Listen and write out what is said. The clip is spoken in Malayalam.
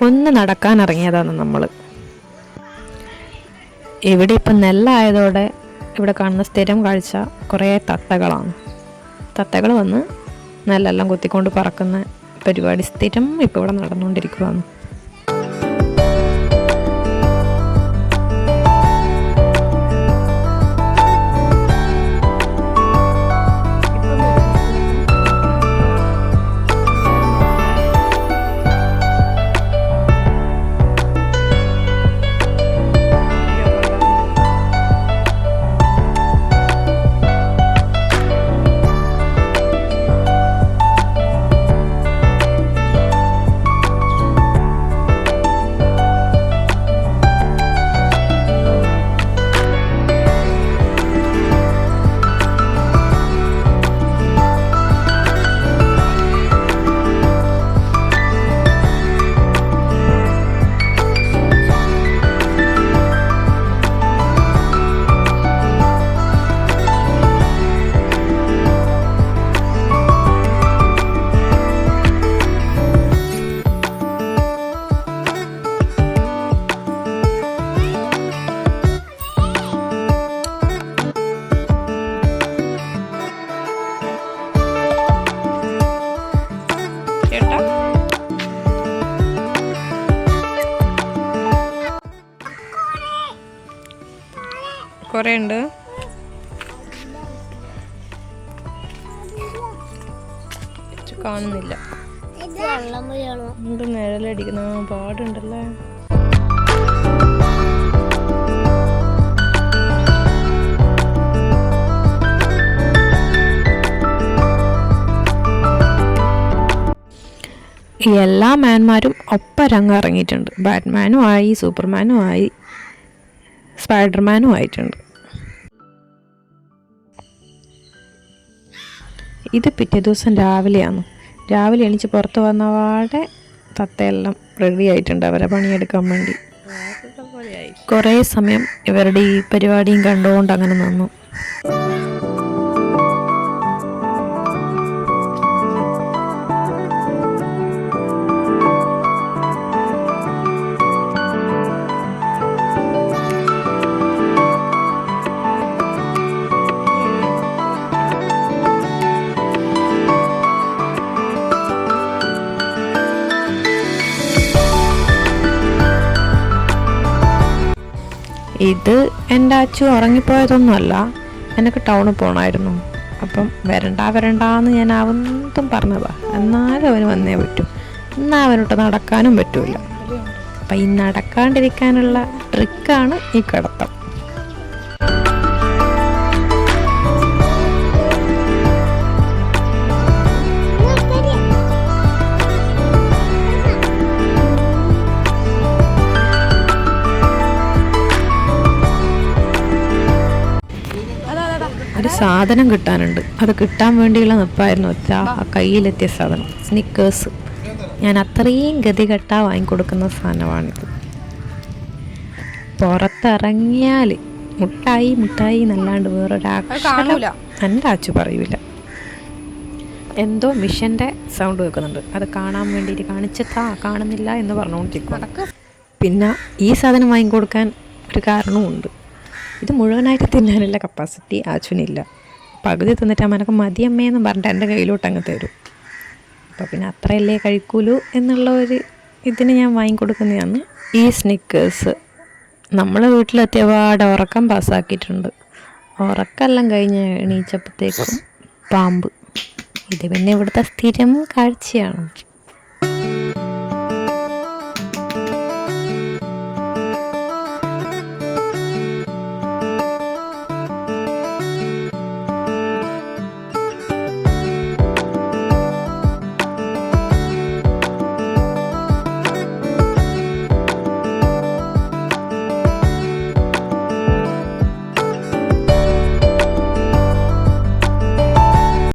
ഒന്ന് നടക്കാനിറങ്ങിയതാണ് നമ്മൾ. ഇവിടെ ഇപ്പം നെല്ലായതോടെ ഇവിടെ കാണുന്ന സ്ഥിരം കാഴ്ച കുറേ തത്തകളാണ്. തത്തകൾ വന്ന് നെല്ലെല്ലാം കുത്തിക്കൊണ്ട് പറക്കുന്ന പരിപാടി സ്ഥിരം ഇപ്പോൾ ഇവിടെ നടന്നുകൊണ്ടിരിക്കുകയാണ്. കുറേ ഉണ്ട്. കാണുന്നില്ല, നിഴലടിക്കുന്ന പാടുണ്ടല്ലേ. എല്ലാ മാൻമാരും ഒപ്പരങ്ങ് ഇറങ്ങിയിട്ടുണ്ട്. ബാറ്റ്മാനും ആയി, സൂപ്പർമാനും ആയി, സ്പൈഡർമാനും ആയിട്ടുണ്ട്. ഇത് പിറ്റേ ദിവസം രാവിലെയാണ്. രാവിലെ എണീച്ച് പുറത്ത് വന്നപാടെ തത്തയെല്ലാം റെഡി ആയിട്ടുണ്ട് അവരെ പണിയെടുക്കാൻ വേണ്ടി. കുറേ സമയം ഇവരുടെ ഈ പരിപാടിയും കണ്ടുകൊണ്ട് അങ്ങനെ നിന്നു. ഇത് എൻ്റെ അച്ചു ഉറങ്ങിപ്പോയതൊന്നുമല്ല, എനിക്ക് ടൗണിൽ പോകണമായിരുന്നു. അപ്പം വരണ്ടാന്ന് ഞാൻ അവന്തും പറഞ്ഞതാ. എന്നാലും അവന് വന്നേ പറ്റൂ. എന്നാൽ അവനോട്ട് നടക്കാനും പറ്റൂല. അപ്പം ഈ നടക്കാണ്ടിരിക്കാനുള്ള ട്രിക്കാണ് ഈ കിടത്തം. ഒരു സാധനം കിട്ടാനുണ്ട്. അത് കിട്ടാൻ വേണ്ടിയുള്ള നിപ്പായിരുന്നു ആ കയ്യിലെത്തിയ സാധനം, സ്നിക്കേഴ്സ്. ഞാൻ അത്രയും ഗതികെട്ടാ വാങ്ങിക്കൊടുക്കുന്ന സാധനമാണിത്. പുറത്തിറങ്ങിയാൽ മുട്ടായി എന്നല്ലാണ്ട് വേറൊരാക്ഷരം എൻ്റെ അച്ചു പറയൂല. എന്തോ മിഷൻ്റെ സൗണ്ട് കേൾക്കുന്നുണ്ട്. അത് കാണാൻ വേണ്ടിയിട്ട് കാണിച്ചതാ, കാണുന്നില്ല എന്ന് പറഞ്ഞുകൊണ്ടിരിക്കും. പിന്നെ ഈ സാധനം വാങ്ങിക്കൊടുക്കാൻ ഒരു കാരണവുമുണ്ട്. ഇത് മുഴുവനായിട്ട് തിന്നാനുള്ള കപ്പാസിറ്റി ആച്ചുവിനില്ല. പകുതി തിന്നിട്ട് അമ്മനക്ക് മതിയമ്മയെന്ന് പറഞ്ഞിട്ട് എൻ്റെ കയ്യിലോട്ട് അങ്ങ് തരും. അപ്പോൾ പിന്നെ അത്രയല്ലേ കഴിക്കൂലൂ എന്നുള്ള ഒരു ഇതിന് ഞാൻ വാങ്ങിക്കൊടുക്കുന്നതാണ് ഈ സ്നിക്കേഴ്സ്. നമ്മൾ വീട്ടിലെത്തിയപാടെ ഉറക്കം പാസ്സാക്കിയിട്ടുണ്ട്. ഉറക്കെല്ലാം കഴിഞ്ഞ് എണീച്ചപ്പോഴത്തേക്കും പാമ്പ്. ഇത് പിന്നെ ഇവിടുത്തെ സ്ഥിരം കാഴ്ചയാണ്.